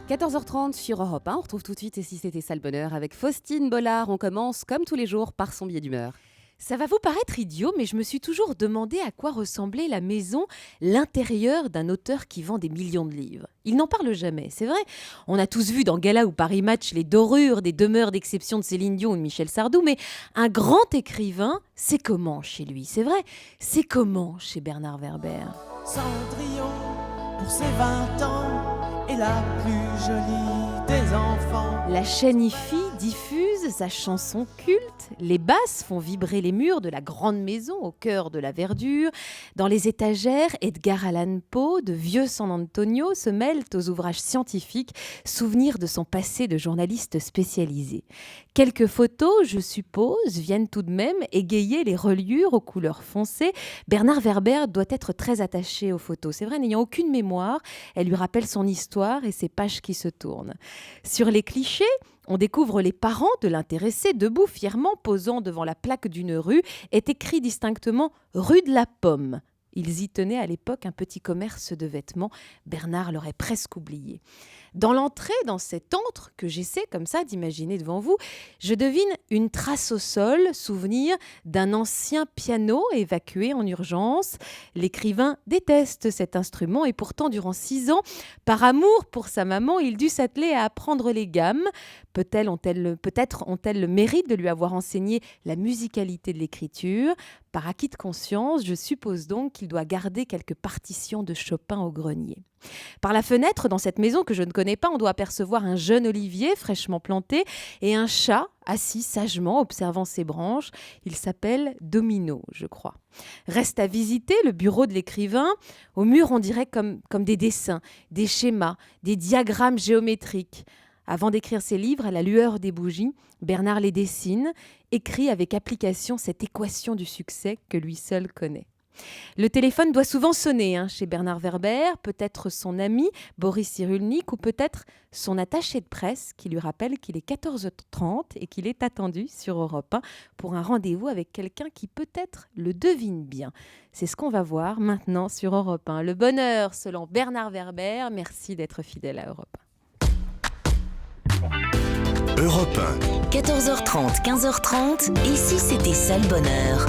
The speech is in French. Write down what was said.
14h30 sur Europe 1, on retrouve tout de suite Et si c'était ça le bonheur avec Faustine Bollard. On commence comme tous les jours par son billet d'humeur. Ça va vous paraître idiot, mais je me suis toujours demandé à quoi ressemblait la maison, l'intérieur d'un auteur qui vend des millions de livres. Il n'en parle jamais, c'est vrai. On a tous vu dans Gala ou Paris Match les dorures des demeures d'exception de Céline Dion ou de Michel Sardou, mais un grand écrivain, c'est comment chez lui, c'est vrai. C'est comment chez Bernard Werber. Cendrillon, pour ses 20 ans, est la plus jolie des enfants. La chaîne IFI diffuse sa chanson culte. Les basses font vibrer les murs de la grande maison au cœur de la verdure. Dans les étagères, Edgar Allan Poe, de vieux San Antonio, se mêlent aux ouvrages scientifiques, souvenirs de son passé de journaliste spécialisé. Quelques photos, je suppose, viennent tout de même égayer les reliures aux couleurs foncées. Bernard Werber doit être très attaché aux photos. C'est vrai, n'ayant aucune mémoire, elle lui rappelle son histoire et ses pages qui se tournent. Sur les clichés, on découvre les parents de l'intéressé debout fièrement posant devant la plaque d'une rue. Est écrit distinctement « rue de la Pomme ». Ils y tenaient à l'époque un petit commerce de vêtements. Bernard l'aurait presque oublié. Dans l'entrée, dans cet antre que j'essaie comme ça d'imaginer devant vous, je devine une trace au sol, souvenir d'un ancien piano évacué en urgence. L'écrivain déteste cet instrument et pourtant, durant 6 ans, par amour pour sa maman, il dut s'atteler à apprendre les gammes. Peut-être ont-elles le mérite de lui avoir enseigné la musicalité de l'écriture. Par acquis de conscience, je suppose donc qu'il doit garder quelques partitions de Chopin au grenier. Par la fenêtre, dans cette maison que je ne connais pas, on doit apercevoir un jeune olivier fraîchement planté et un chat assis sagement observant ses branches. Il s'appelle Domino, je crois. Reste à visiter le bureau de l'écrivain. Au mur, on dirait comme des dessins, des schémas, des diagrammes géométriques. Avant d'écrire ses livres à la lueur des bougies, Bernard les dessine, écrit avec application cette équation du succès que lui seul connaît. Le téléphone doit souvent sonner chez Bernard Werber, peut-être son ami Boris Cyrulnik ou peut-être son attaché de presse qui lui rappelle qu'il est 14h30 et qu'il est attendu sur Europe 1 pour un rendez-vous avec quelqu'un qui peut-être le devine bien. C'est ce qu'on va voir maintenant sur Europe 1. Le bonheur selon Bernard Werber. Merci d'être fidèle à Europe 1. Europe 1. 14h30, 15h30, et si c'était ça le bonheur?